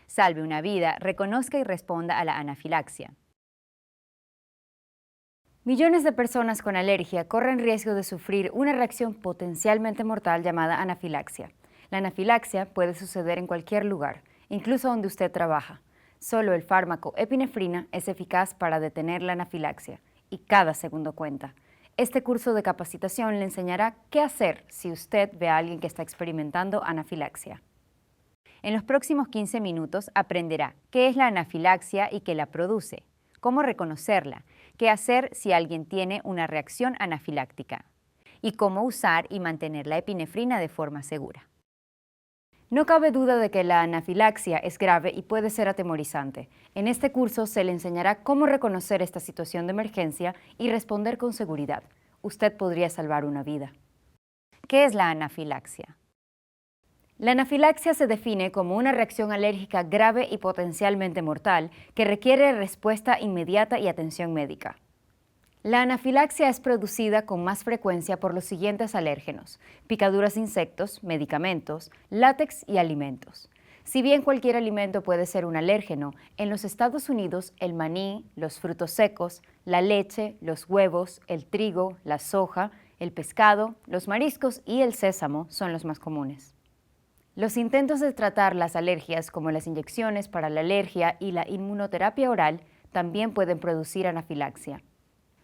salve una vida, reconozca y responda a la anafilaxia. Millones de personas con alergia corren riesgo de sufrir una reacción potencialmente mortal llamada anafilaxia. La anafilaxia puede suceder en cualquier lugar, incluso donde usted trabaja. Solo el fármaco epinefrina es eficaz para detener la anafilaxia, y cada segundo cuenta. Este curso de capacitación le enseñará qué hacer si usted ve a alguien que está experimentando anafilaxia. En los próximos 15 minutos aprenderá qué es la anafilaxia y qué la produce, cómo reconocerla, qué hacer si alguien tiene una reacción anafiláctica y cómo usar y mantener la epinefrina de forma segura. No cabe duda de que la anafilaxia es grave y puede ser atemorizante. En este curso se le enseñará cómo reconocer esta situación de emergencia y responder con seguridad. Usted podría salvar una vida. ¿Qué es la anafilaxia? La anafilaxia se define como una reacción alérgica grave y potencialmente mortal que requiere respuesta inmediata y atención médica. La anafilaxia es producida con más frecuencia por los siguientes alérgenos: picaduras de insectos, medicamentos, látex y alimentos. Si bien cualquier alimento puede ser un alérgeno, en los Estados Unidos el maní, los frutos secos, la leche, los huevos, el trigo, la soja, el pescado, los mariscos y el sésamo son los más comunes. Los intentos de tratar las alergias, como las inyecciones para la alergia y la inmunoterapia oral, también pueden producir anafilaxia.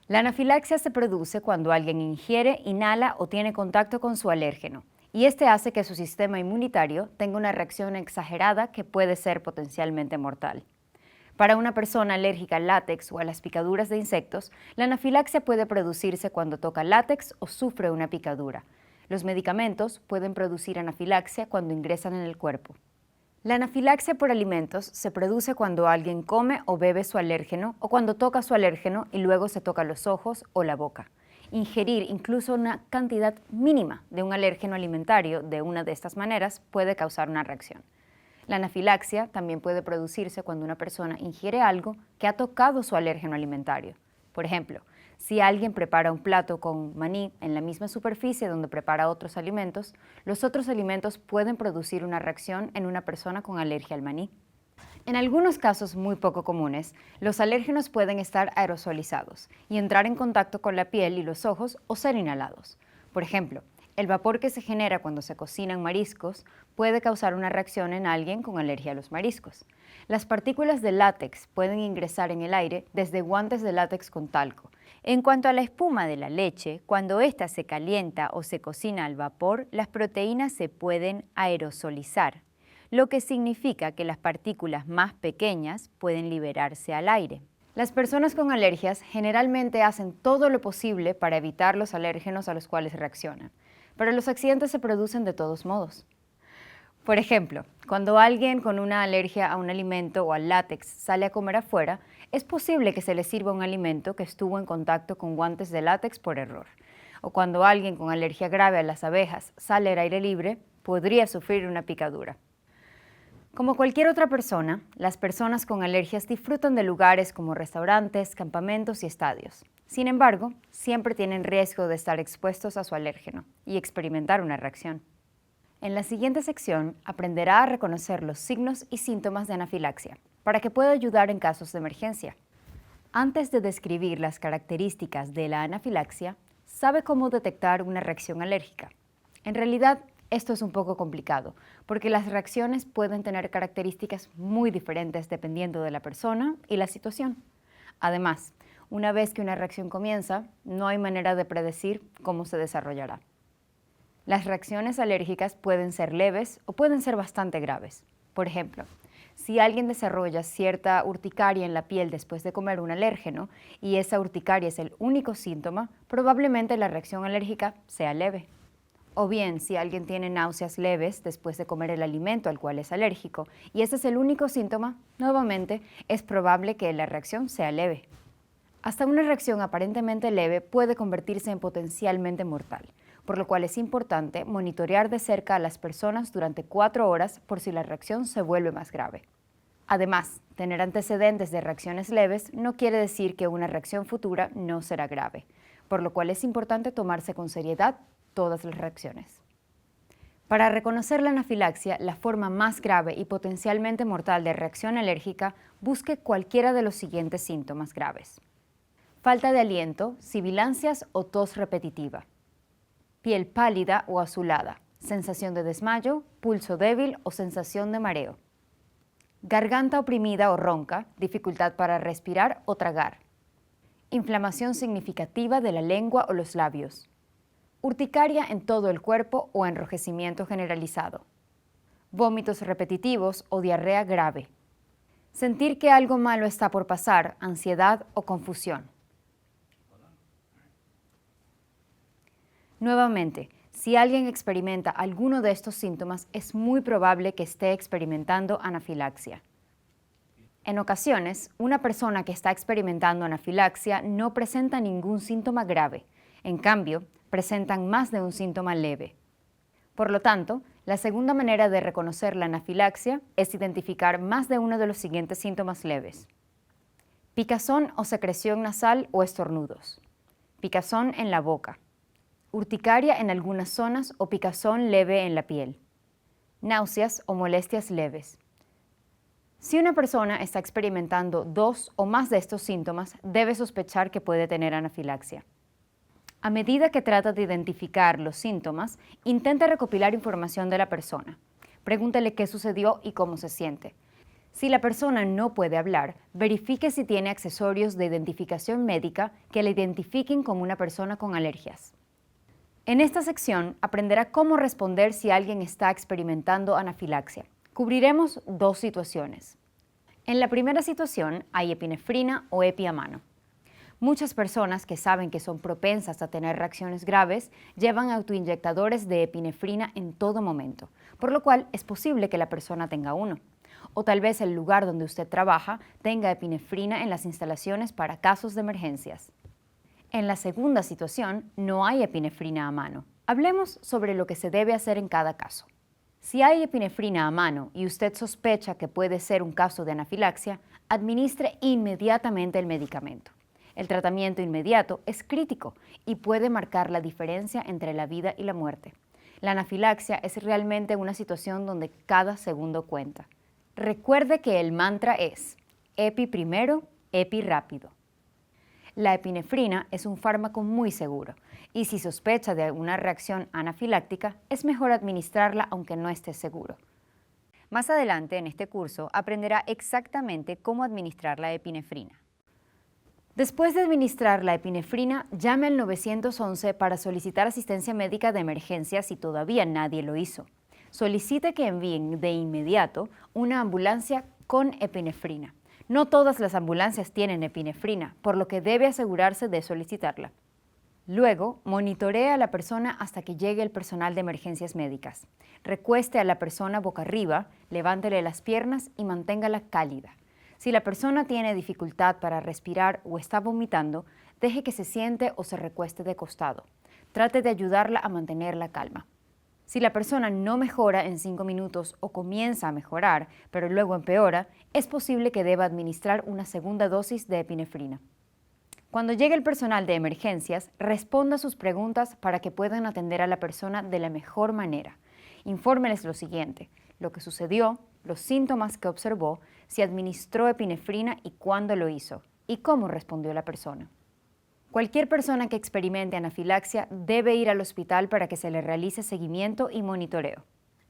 La anafilaxia se produce cuando alguien ingiere, inhala o tiene contacto con su alérgeno, y este hace que su sistema inmunitario tenga una reacción exagerada que puede ser potencialmente mortal. Para una persona alérgica al látex o a las picaduras de insectos, la anafilaxia puede producirse cuando toca látex o sufre una picadura. Los medicamentos pueden producir anafilaxia cuando ingresan en el cuerpo. La anafilaxia por alimentos se produce cuando alguien come o bebe su alérgeno o cuando toca su alérgeno y luego se toca los ojos o la boca. Ingerir incluso una cantidad mínima de un alérgeno alimentario de una de estas maneras puede causar una reacción. La anafilaxia también puede producirse cuando una persona ingiere algo que ha tocado su alérgeno alimentario. Por ejemplo, si alguien prepara un plato con maní en la misma superficie donde prepara otros alimentos, los otros alimentos pueden producir una reacción en una persona con alergia al maní. En algunos casos muy poco comunes, los alérgenos pueden estar aerosolizados y entrar en contacto con la piel y los ojos o ser inhalados. Por ejemplo, el vapor que se genera cuando se cocinan mariscos puede causar una reacción en alguien con alergia a los mariscos. Las partículas de látex pueden ingresar en el aire desde guantes de látex con talco. En cuanto a la espuma de la leche, cuando ésta se calienta o se cocina al vapor, las proteínas se pueden aerosolizar, lo que significa que las partículas más pequeñas pueden liberarse al aire. Las personas con alergias generalmente hacen todo lo posible para evitar los alérgenos a los cuales reaccionan, pero los accidentes se producen de todos modos. Por ejemplo, cuando alguien con una alergia a un alimento o al látex sale a comer afuera, es posible que se le sirva un alimento que estuvo en contacto con guantes de látex por error. O cuando alguien con alergia grave a las abejas sale al aire libre, podría sufrir una picadura. Como cualquier otra persona, las personas con alergias disfrutan de lugares como restaurantes, campamentos y estadios. Sin embargo, siempre tienen riesgo de estar expuestos a su alérgeno y experimentar una reacción. En la siguiente sección aprenderá a reconocer los signos y síntomas de anafilaxia para que pueda ayudar en casos de emergencia. Antes de describir las características de la anafilaxia, ¿sabe cómo detectar una reacción alérgica? En realidad, esto es un poco complicado, porque las reacciones pueden tener características muy diferentes dependiendo de la persona y la situación. Además, una vez que una reacción comienza, no hay manera de predecir cómo se desarrollará. Las reacciones alérgicas pueden ser leves o pueden ser bastante graves. Por ejemplo, si alguien desarrolla cierta urticaria en la piel después de comer un alérgeno y esa urticaria es el único síntoma, probablemente la reacción alérgica sea leve. O bien, si alguien tiene náuseas leves después de comer el alimento al cual es alérgico y ese es el único síntoma, nuevamente es probable que la reacción sea leve. Hasta una reacción aparentemente leve puede convertirse en potencialmente mortal, por lo cual es importante monitorear de cerca a las personas durante 4 horas por si la reacción se vuelve más grave. Además, tener antecedentes de reacciones leves no quiere decir que una reacción futura no será grave, por lo cual es importante tomarse con seriedad todas las reacciones. Para reconocer la anafilaxia, la forma más grave y potencialmente mortal de reacción alérgica, busque cualquiera de los siguientes síntomas graves: falta de aliento, sibilancias o tos repetitiva, piel pálida o azulada, sensación de desmayo, pulso débil o sensación de mareo, garganta oprimida o ronca, dificultad para respirar o tragar, inflamación significativa de la lengua o los labios, urticaria en todo el cuerpo o enrojecimiento generalizado, vómitos repetitivos o diarrea grave, sentir que algo malo está por pasar, ansiedad o confusión. Nuevamente, si alguien experimenta alguno de estos síntomas, es muy probable que esté experimentando anafilaxia. En ocasiones, una persona que está experimentando anafilaxia no presenta ningún síntoma grave. En cambio, presentan más de un síntoma leve. Por lo tanto, la segunda manera de reconocer la anafilaxia es identificar más de uno de los siguientes síntomas leves: picazón o secreción nasal o estornudos, picazón en la boca, urticaria en algunas zonas o picazón leve en la piel, náuseas o molestias leves. Si una persona está experimentando dos o más de estos síntomas, debe sospechar que puede tener anafilaxia. A medida que trata de identificar los síntomas, intenta recopilar información de la persona. Pregúntele qué sucedió y cómo se siente. Si la persona no puede hablar, verifique si tiene accesorios de identificación médica que la identifiquen como una persona con alergias. En esta sección aprenderá cómo responder si alguien está experimentando anafilaxia. Cubriremos dos situaciones. En la primera situación hay epinefrina o EPI a mano. Muchas personas que saben que son propensas a tener reacciones graves llevan autoinyectadores de epinefrina en todo momento, por lo cual es posible que la persona tenga uno. O tal vez el lugar donde usted trabaja tenga epinefrina en las instalaciones para casos de emergencias. En la segunda situación, no hay epinefrina a mano. Hablemos sobre lo que se debe hacer en cada caso. Si hay epinefrina a mano y usted sospecha que puede ser un caso de anafilaxia, administre inmediatamente el medicamento. El tratamiento inmediato es crítico y puede marcar la diferencia entre la vida y la muerte. La anafilaxia es realmente una situación donde cada segundo cuenta. Recuerde que el mantra es: EPI primero, EPI rápido. La epinefrina es un fármaco muy seguro y si sospecha de alguna reacción anafiláctica, es mejor administrarla aunque no esté seguro. Más adelante en este curso aprenderá exactamente cómo administrar la epinefrina. Después de administrar la epinefrina, llame al 911 para solicitar asistencia médica de emergencia si todavía nadie lo hizo. Solicite que envíen de inmediato una ambulancia con epinefrina. No todas las ambulancias tienen epinefrina, por lo que debe asegurarse de solicitarla. Luego, monitoree a la persona hasta que llegue el personal de emergencias médicas. Recueste a la persona boca arriba, levántele las piernas y manténgala cálida. Si la persona tiene dificultad para respirar o está vomitando, deje que se siente o se recueste de costado. Trate de ayudarla a mantener la calma. Si la persona no mejora en 5 minutos o comienza a mejorar, pero luego empeora, es posible que deba administrar una segunda dosis de epinefrina. Cuando llegue el personal de emergencias, responda sus preguntas para que puedan atender a la persona de la mejor manera. Infórmeles lo siguiente: lo que sucedió, los síntomas que observó, si administró epinefrina y cuándo lo hizo, y cómo respondió la persona. Cualquier persona que experimente anafilaxia debe ir al hospital para que se le realice seguimiento y monitoreo.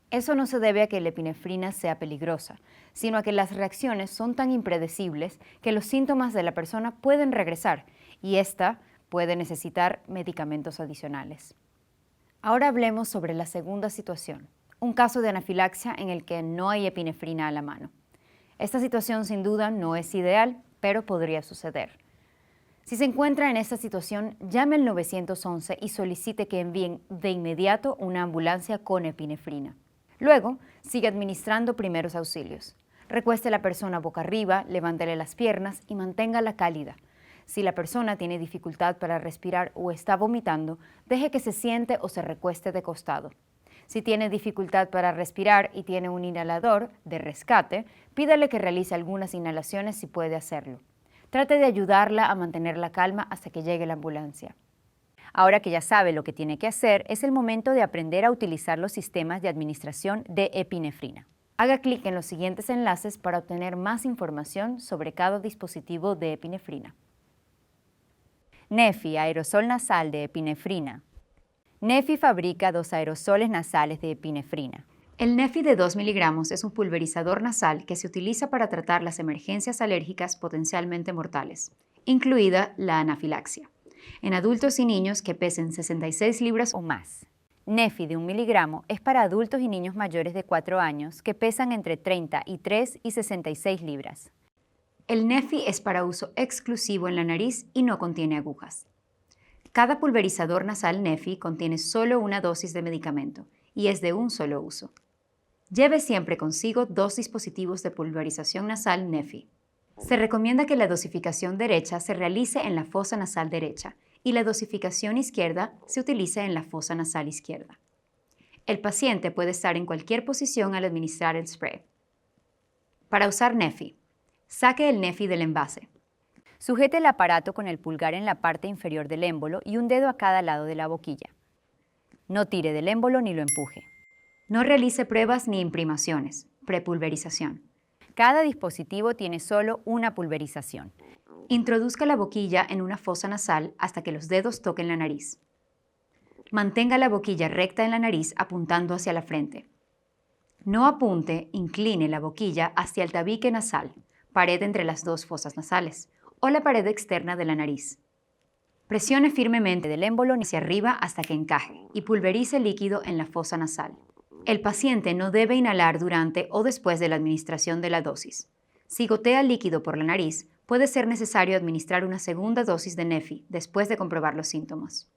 Eso no se debe a que la epinefrina sea peligrosa, sino a que las reacciones son tan impredecibles que los síntomas de la persona pueden regresar y ésta puede necesitar medicamentos adicionales. Ahora hablemos sobre la segunda situación, un caso de anafilaxia en el que no hay epinefrina a la mano. Esta situación sin duda no es ideal, pero podría suceder. Si se encuentra en esta situación, llame al 911 y solicite que envíen de inmediato una ambulancia con epinefrina. Luego, sigue administrando primeros auxilios. Recueste a la persona boca arriba, levántele las piernas y manténgala cálida. Si la persona tiene dificultad para respirar o está vomitando, deje que se siente o se recueste de costado. Si tiene dificultad para respirar y tiene un inhalador de rescate, pídale que realice algunas inhalaciones si puede hacerlo. Trate de ayudarla a mantener la calma hasta que llegue la ambulancia. Ahora que ya sabe lo que tiene que hacer, es el momento de aprender a utilizar los sistemas de administración de epinefrina. Haga clic en los siguientes enlaces para obtener más información sobre cada dispositivo de epinefrina. Neffy, aerosol nasal de epinefrina. Neffy fabrica 2 aerosoles nasales de epinefrina. El Neffy de 2 miligramos es un pulverizador nasal que se utiliza para tratar las emergencias alérgicas potencialmente mortales, incluida la anafilaxia, en adultos y niños que pesen 66 libras o más. Neffy de 1 miligramo es para adultos y niños mayores de 4 años que pesan entre 33 y 66 libras. El Neffy es para uso exclusivo en la nariz y no contiene agujas. Cada pulverizador nasal Neffy contiene solo una dosis de medicamento y es de un solo uso. Lleve siempre consigo 2 dispositivos de pulverización nasal Neffy. Se recomienda que la dosificación derecha se realice en la fosa nasal derecha y la dosificación izquierda se utilice en la fosa nasal izquierda. El paciente puede estar en cualquier posición al administrar el spray. Para usar Neffy, saque el Neffy del envase. Sujete el aparato con el pulgar en la parte inferior del émbolo y un dedo a cada lado de la boquilla. No tire del émbolo ni lo empuje. No realice pruebas ni imprimaciones, prepulverización. Cada dispositivo tiene solo una pulverización. Introduzca la boquilla en una fosa nasal hasta que los dedos toquen la nariz. Mantenga la boquilla recta en la nariz apuntando hacia la frente. No apunte, incline la boquilla hacia el tabique nasal, pared entre las 2 fosas nasales, o la pared externa de la nariz. Presione firmemente del émbolo hacia arriba hasta que encaje y pulverice el líquido en la fosa nasal. El paciente no debe inhalar durante o después de la administración de la dosis. Si gotea líquido por la nariz, puede ser necesario administrar una segunda dosis de Neffy después de comprobar los síntomas.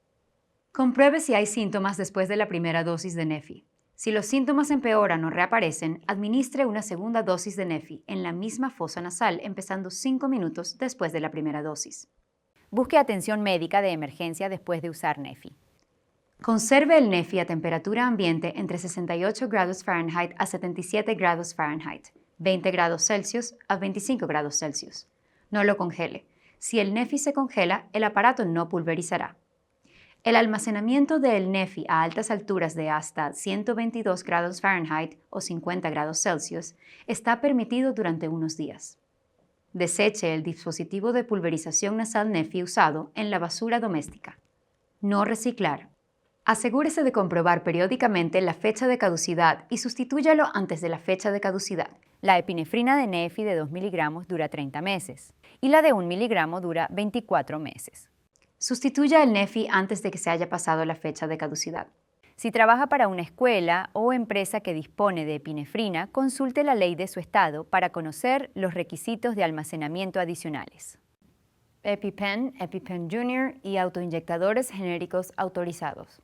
Compruebe si hay síntomas después de la primera dosis de Neffy. Si los síntomas empeoran o reaparecen, administre una segunda dosis de Neffy en la misma fosa nasal, empezando 5 minutos después de la primera dosis. Busque atención médica de emergencia después de usar Neffy. Conserve el Neffy a temperatura ambiente entre 68 grados Fahrenheit a 77 grados Fahrenheit, 20 grados Celsius a 25 grados Celsius. No lo congele. Si el Neffy se congela, el aparato no pulverizará. El almacenamiento del Neffy a altas alturas de hasta 122 grados Fahrenheit o 50 grados Celsius está permitido durante unos días. Deseche el dispositivo de pulverización nasal Neffy usado en la basura doméstica. No reciclar. Asegúrese de comprobar periódicamente la fecha de caducidad y sustitúyalo antes de la fecha de caducidad. La epinefrina de Neffy de 2 miligramos dura 30 meses y la de 1 miligramo dura 24 meses. Sustituya el Neffy antes de que se haya pasado la fecha de caducidad. Si trabaja para una escuela o empresa que dispone de epinefrina, consulte la ley de su estado para conocer los requisitos de almacenamiento adicionales. EpiPen, EpiPen Junior y autoinyectadores genéricos autorizados.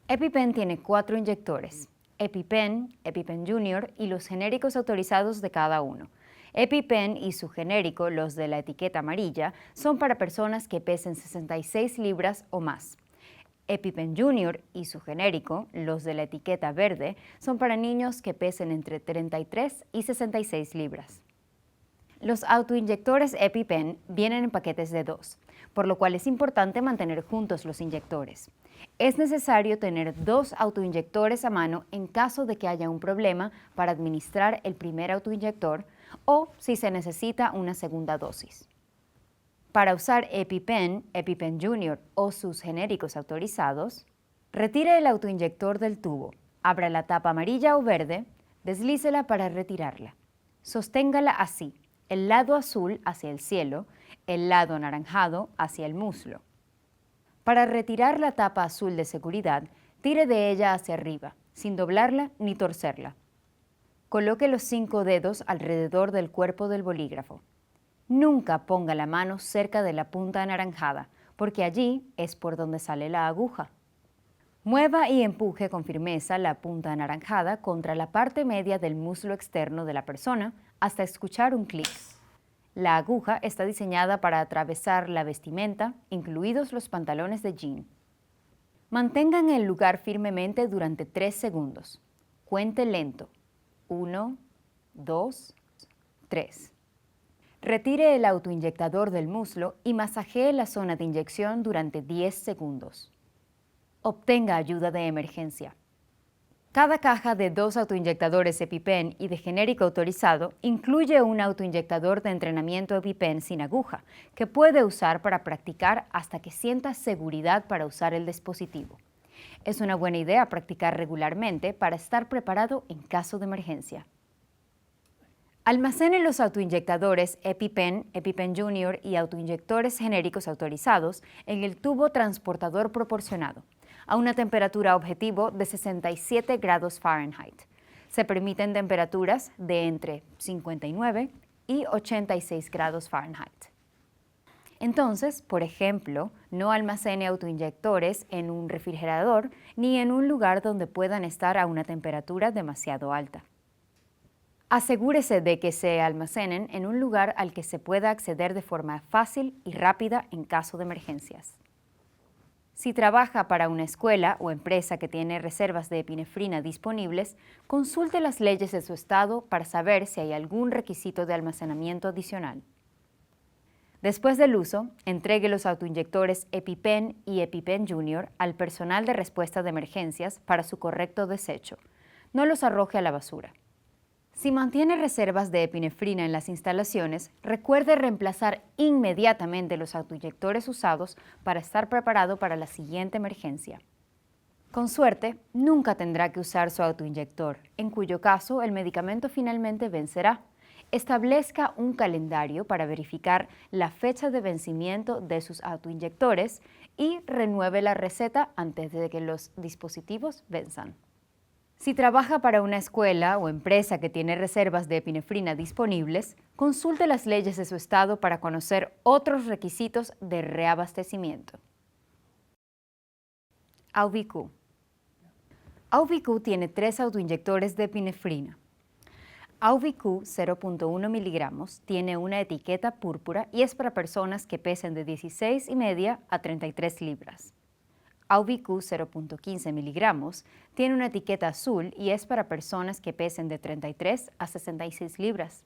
EpiPen tiene 4 inyectores: EpiPen, EpiPen Junior y los genéricos autorizados de cada uno. EpiPen y su genérico, los de la etiqueta amarilla, son para personas que pesen 66 libras o más. EpiPen Junior y su genérico, los de la etiqueta verde, son para niños que pesen entre 33 y 66 libras. Los autoinyectores EpiPen vienen en paquetes de 2, por lo cual es importante mantener juntos los inyectores. Es necesario tener 2 autoinyectores a mano en caso de que haya un problema para administrar el primer autoinyector o si se necesita una segunda dosis. Para usar EpiPen, EpiPen Junior o sus genéricos autorizados, retire el autoinyector del tubo, abra la tapa amarilla o verde, deslícela para retirarla. Sosténgala así, el lado azul hacia el cielo, el lado anaranjado hacia el muslo. Para retirar la tapa azul de seguridad, tire de ella hacia arriba, sin doblarla ni torcerla. Coloque los 5 dedos alrededor del cuerpo del bolígrafo. Nunca ponga la mano cerca de la punta anaranjada, porque allí es por donde sale la aguja. Mueva y empuje con firmeza la punta anaranjada contra la parte media del muslo externo de la persona hasta escuchar un clic. La aguja está diseñada para atravesar la vestimenta, incluidos los pantalones de jean. Mantengan el lugar firmemente durante 3 segundos. Cuente lento. 1, 2, 3. Retire el autoinyectador del muslo y masajee la zona de inyección durante 10 segundos. Obtenga ayuda de emergencia. Cada caja de 2 autoinyectadores EpiPen y de genérico autorizado incluye un autoinyectador de entrenamiento EpiPen sin aguja, que puede usar para practicar hasta que sienta seguridad para usar el dispositivo. Es una buena idea practicar regularmente para estar preparado en caso de emergencia. Almacene los autoinyectadores EpiPen, EpiPen Junior y autoinyectores genéricos autorizados en el tubo transportador proporcionado, a una temperatura objetivo de 67 grados Fahrenheit. Se permiten temperaturas de entre 59 y 86 grados Fahrenheit. Entonces, por ejemplo, no almacene autoinyectores en un refrigerador ni en un lugar donde puedan estar a una temperatura demasiado alta. Asegúrese de que se almacenen en un lugar al que se pueda acceder de forma fácil y rápida en caso de emergencias. Si trabaja para una escuela o empresa que tiene reservas de epinefrina disponibles, consulte las leyes de su estado para saber si hay algún requisito de almacenamiento adicional. Después del uso, entregue los autoinyectores EpiPen y EpiPen Junior al personal de respuesta de emergencias para su correcto desecho. No los arroje a la basura. Si mantiene reservas de epinefrina en las instalaciones, recuerde reemplazar inmediatamente los autoinyectores usados para estar preparado para la siguiente emergencia. Con suerte, nunca tendrá que usar su autoinyector, en cuyo caso el medicamento finalmente vencerá. Establezca un calendario para verificar la fecha de vencimiento de sus autoinyectores y renueve la receta antes de que los dispositivos venzan. Si trabaja para una escuela o empresa que tiene reservas de epinefrina disponibles, consulte las leyes de su estado para conocer otros requisitos de reabastecimiento. Auvi-Q. Auvi-Q tiene 3 autoinyectores de epinefrina. Auvi-Q 0.1 miligramos tiene una etiqueta púrpura y es para personas que pesen de 16,5 a 33 libras. Auvi-Q 0.15 miligramos tiene una etiqueta azul y es para personas que pesen de 33 a 66 libras.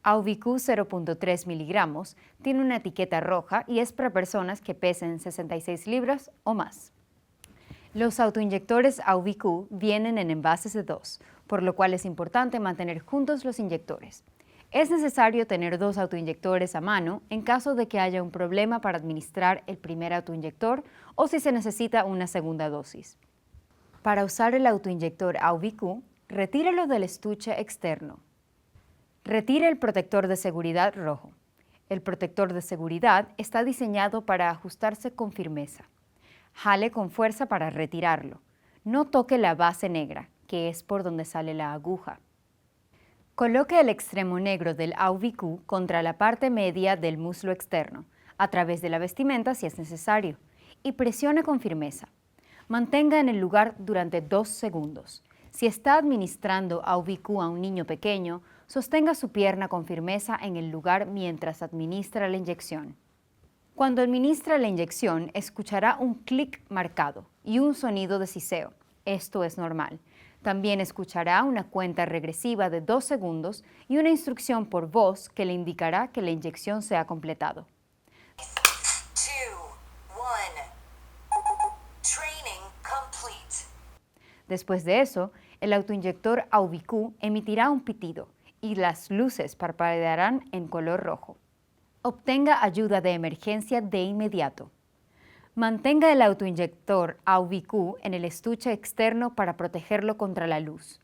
Auvi-Q 0.3 miligramos tiene una etiqueta roja y es para personas que pesen 66 libras o más. Los autoinyectores Auvi-Q vienen en envases de 2, por lo cual es importante mantener juntos los inyectores. Es necesario tener 2 autoinyectores a mano en caso de que haya un problema para administrar el primer autoinyector o si se necesita una segunda dosis. Para usar el autoinyector Auvi-Q, retírelo del estuche externo. Retire el protector de seguridad rojo. El protector de seguridad está diseñado para ajustarse con firmeza. Jale con fuerza para retirarlo. No toque la base negra, que es por donde sale la aguja. Coloque el extremo negro del Auvi-Q contra la parte media del muslo externo, a través de la vestimenta si es necesario, y presione con firmeza. Mantenga en el lugar durante 2 segundos. Si está administrando Auvi-Q a un niño pequeño, sostenga su pierna con firmeza en el lugar mientras administra la inyección. Cuando administra la inyección, escuchará un clic marcado y un sonido de siseo. Esto es normal. También escuchará una cuenta regresiva de 2 segundos y una instrucción por voz que le indicará que la inyección se ha completado. 2, 1. Training complete. Después de eso, el autoinyector Auvi-Q emitirá un pitido y las luces parpadearán en color rojo. Obtenga ayuda de emergencia de inmediato. Mantenga el autoinyector Auvi-Q en el estuche externo para protegerlo contra la luz.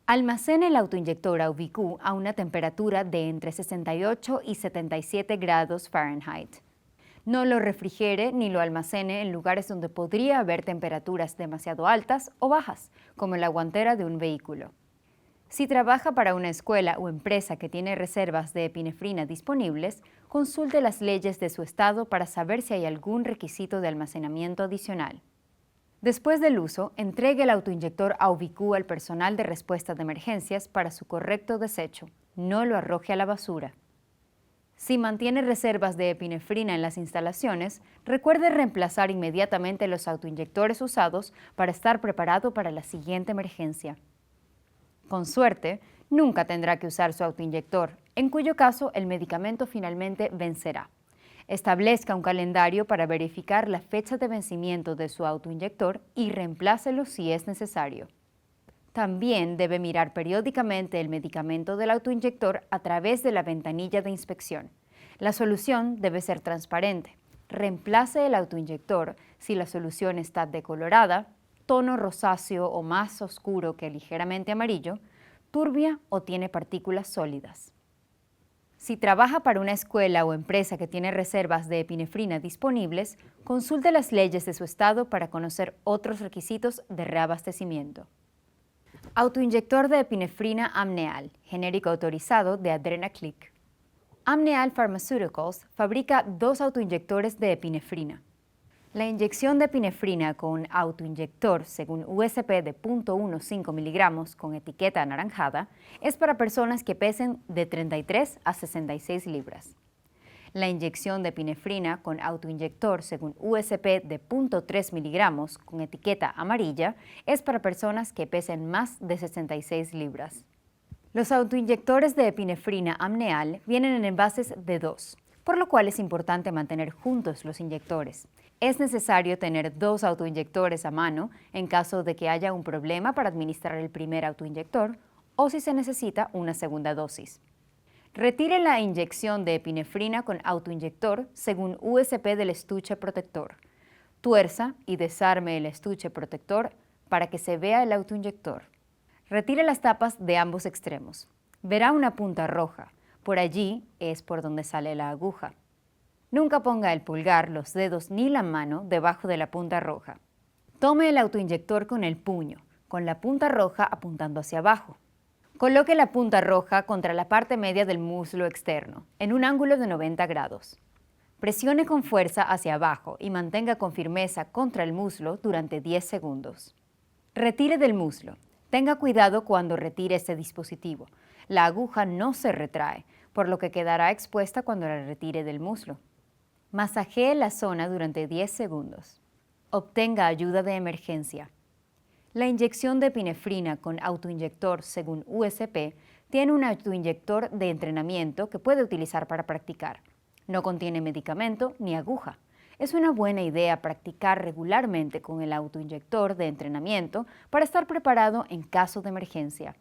Almacene el autoinyector Auvi-Q a una temperatura de entre 68 y 77 grados Fahrenheit. No lo refrigere ni lo almacene en lugares donde podría haber temperaturas demasiado altas o bajas, como en la guantera de un vehículo. Si trabaja para una escuela o empresa que tiene reservas de epinefrina disponibles, consulte las leyes de su estado para saber si hay algún requisito de almacenamiento adicional. Después del uso, entregue el autoinyector Auvi-Q al personal de respuesta de emergencias para su correcto desecho. No lo arroje a la basura. Si mantiene reservas de epinefrina en las instalaciones, recuerde reemplazar inmediatamente los autoinyectores usados para estar preparado para la siguiente emergencia. Con suerte, nunca tendrá que usar su autoinyector, en cuyo caso el medicamento finalmente vencerá. Establezca un calendario para verificar la fecha de vencimiento de su autoinyector y reemplácelo si es necesario. También debe mirar periódicamente el medicamento del autoinyector a través de la ventanilla de inspección. La solución debe ser transparente. Reemplace el autoinyector si la solución está decolorada, tono rosáceo o más oscuro que ligeramente amarillo, turbia o tiene partículas sólidas. Si trabaja para una escuela o empresa que tiene reservas de epinefrina disponibles, consulte las leyes de su estado para conocer otros requisitos de reabastecimiento. Autoinyector de epinefrina Amneal, genérico autorizado de Adrenaclick. Amneal Pharmaceuticals fabrica 2 autoinyectores de epinefrina. La inyección de epinefrina con autoinyector según USP de 0.15 miligramos con etiqueta anaranjada es para personas que pesen de 33 a 66 libras. La inyección de epinefrina con autoinyector según USP de 0.3 miligramos con etiqueta amarilla es para personas que pesen más de 66 libras. Los autoinyectores de epinefrina Amneal vienen en envases de 2, por lo cual es importante mantener juntos los inyectores. Es necesario tener 2 autoinyectores a mano en caso de que haya un problema para administrar el primer autoinyector o si se necesita una segunda dosis. Retire la inyección de epinefrina con autoinyector según USP del estuche protector. Tuerza y desarme el estuche protector para que se vea el autoinyector. Retire las tapas de ambos extremos. Verá una punta roja. Por allí es por donde sale la aguja. Nunca ponga el pulgar, los dedos ni la mano debajo de la punta roja. Tome el autoinyector con el puño, con la punta roja apuntando hacia abajo. Coloque la punta roja contra la parte media del muslo externo, en un ángulo de 90 grados. Presione con fuerza hacia abajo y mantenga con firmeza contra el muslo durante 10 segundos. Retire del muslo. Tenga cuidado cuando retire este dispositivo. La aguja no se retrae, por lo que quedará expuesta cuando la retire del muslo. Masajee la zona durante 10 segundos. Obtenga ayuda de emergencia. La inyección de epinefrina con autoinyector según USP tiene un autoinyector de entrenamiento que puede utilizar para practicar. No contiene medicamento ni aguja. Es una buena idea practicar regularmente con el autoinyector de entrenamiento para estar preparado en caso de emergencia.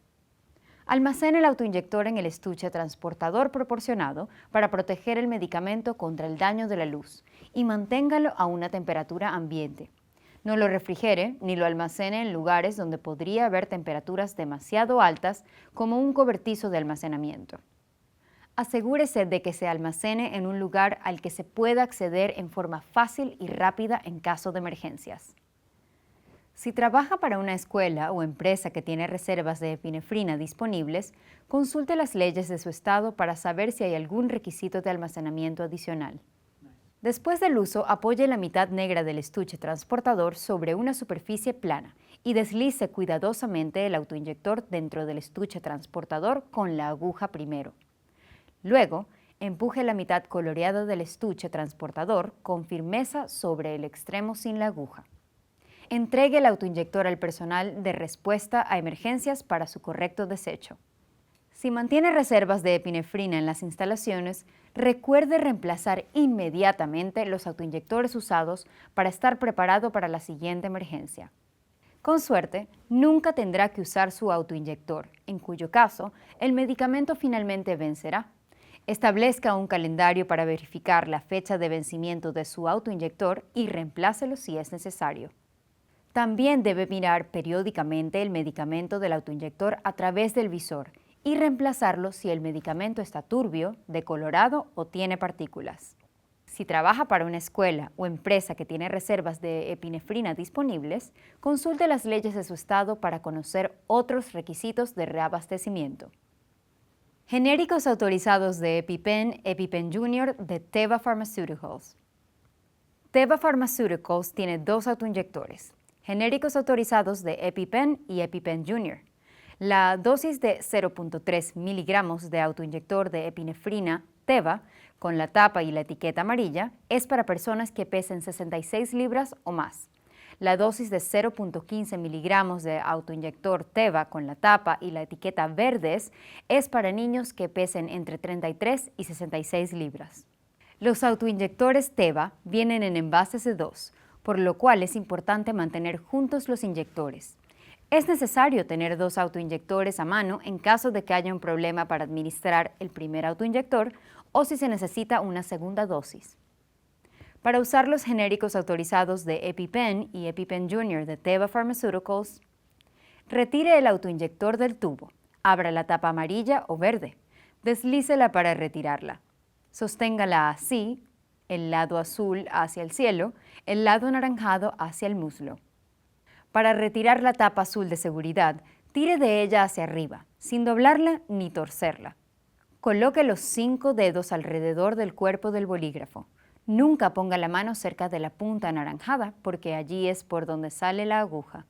Almacene el autoinyector en el estuche transportador proporcionado para proteger el medicamento contra el daño de la luz y manténgalo a una temperatura ambiente. No lo refrigere ni lo almacene en lugares donde podría haber temperaturas demasiado altas, como un cobertizo de almacenamiento. Asegúrese de que se almacene en un lugar al que se pueda acceder en forma fácil y rápida en caso de emergencias. Si trabaja para una escuela o empresa que tiene reservas de epinefrina disponibles, consulte las leyes de su estado para saber si hay algún requisito de almacenamiento adicional. Después del uso, apoye la mitad negra del estuche transportador sobre una superficie plana y deslice cuidadosamente el autoinyector dentro del estuche transportador con la aguja primero. Luego, empuje la mitad coloreada del estuche transportador con firmeza sobre el extremo sin la aguja. Entregue el autoinyector al personal de respuesta a emergencias para su correcto desecho. Si mantiene reservas de epinefrina en las instalaciones, recuerde reemplazar inmediatamente los autoinyectores usados para estar preparado para la siguiente emergencia. Con suerte, nunca tendrá que usar su autoinyector, en cuyo caso, el medicamento finalmente vencerá. Establezca un calendario para verificar la fecha de vencimiento de su autoinyector y reemplácelo si es necesario. También debe mirar periódicamente el medicamento del autoinyector a través del visor y reemplazarlo si el medicamento está turbio, decolorado o tiene partículas. Si trabaja para una escuela o empresa que tiene reservas de epinefrina disponibles, consulte las leyes de su estado para conocer otros requisitos de reabastecimiento. Genéricos autorizados de EpiPen, EpiPen Junior de Teva Pharmaceuticals. Teva Pharmaceuticals tiene 2 autoinyectores, genéricos autorizados de EpiPen y EpiPen Junior. La dosis de 0.3 miligramos de autoinyector de epinefrina Teva, con la tapa y la etiqueta amarilla, es para personas que pesen 66 libras o más. La dosis de 0.15 miligramos de autoinyector Teva con la tapa y la etiqueta verdes es para niños que pesen entre 33 y 66 libras. Los autoinyectores Teva vienen en envases de 2, por lo cual es importante mantener juntos los inyectores. Es necesario tener 2 autoinyectores a mano en caso de que haya un problema para administrar el primer autoinyector o si se necesita una segunda dosis. Para usar los genéricos autorizados de EpiPen y EpiPen Jr. de Teva Pharmaceuticals, retire el autoinyector del tubo, abra la tapa amarilla o verde, deslícela para retirarla. Sosténgala así, el lado azul hacia el cielo, el lado anaranjado hacia el muslo. Para retirar la tapa azul de seguridad, tire de ella hacia arriba, sin doblarla ni torcerla. Coloque los 5 dedos alrededor del cuerpo del bolígrafo. Nunca ponga la mano cerca de la punta anaranjada, porque allí es por donde sale la aguja.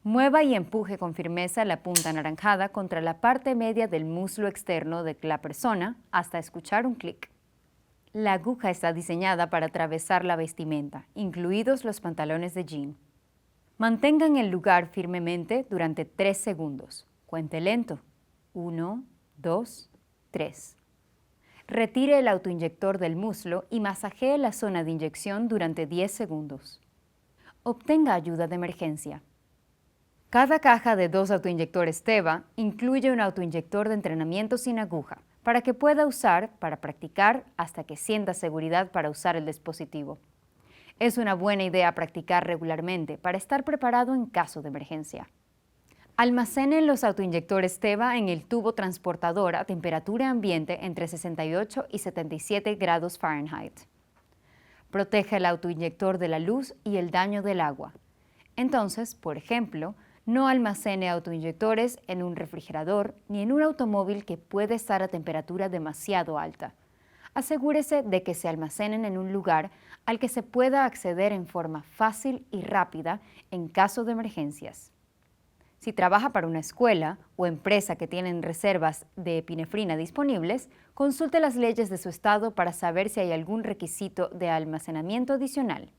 Mueva y empuje con firmeza la punta anaranjada contra la parte media del muslo externo de la persona hasta escuchar un clic. La aguja está diseñada para atravesar la vestimenta, incluidos los pantalones de jean. Mantengan el lugar firmemente durante 3 segundos. Cuente lento. 1, 2, 3. Retire el autoinyector del muslo y masajee la zona de inyección durante 10 segundos. Obtenga ayuda de emergencia. Cada caja de 2 autoinyectores Teva incluye un autoinyector de entrenamiento sin aguja para que pueda usar para practicar hasta que sienta seguridad para usar el dispositivo. Es una buena idea practicar regularmente para estar preparado en caso de emergencia. Almacenen los autoinyectores Teva en el tubo transportador a temperatura ambiente entre 68 y 77 grados Fahrenheit. Proteja el autoinyector de la luz y el daño del agua. Entonces, por ejemplo, no almacene autoinyectores en un refrigerador ni en un automóvil que puede estar a temperatura demasiado alta. Asegúrese de que se almacenen en un lugar al que se pueda acceder en forma fácil y rápida en caso de emergencias. Si trabaja para una escuela o empresa que tienen reservas de epinefrina disponibles, consulte las leyes de su estado para saber si hay algún requisito de almacenamiento adicional.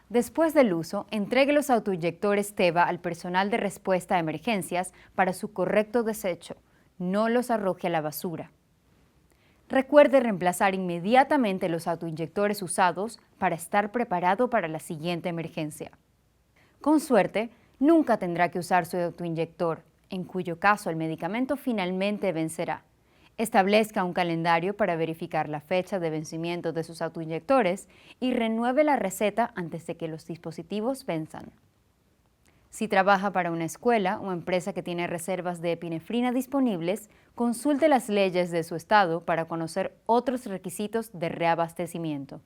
Después del uso, entregue los autoinyectores Teva al personal de respuesta a emergencias para su correcto desecho. No los arroje a la basura. Recuerde reemplazar inmediatamente los autoinyectores usados para estar preparado para la siguiente emergencia. Con suerte, nunca tendrá que usar su autoinyector, en cuyo caso el medicamento finalmente vencerá. Establezca un calendario para verificar la fecha de vencimiento de sus autoinyectores y renueve la receta antes de que los dispositivos venzan. Si trabaja para una escuela o empresa que tiene reservas de epinefrina disponibles, consulte las leyes de su estado para conocer otros requisitos de reabastecimiento.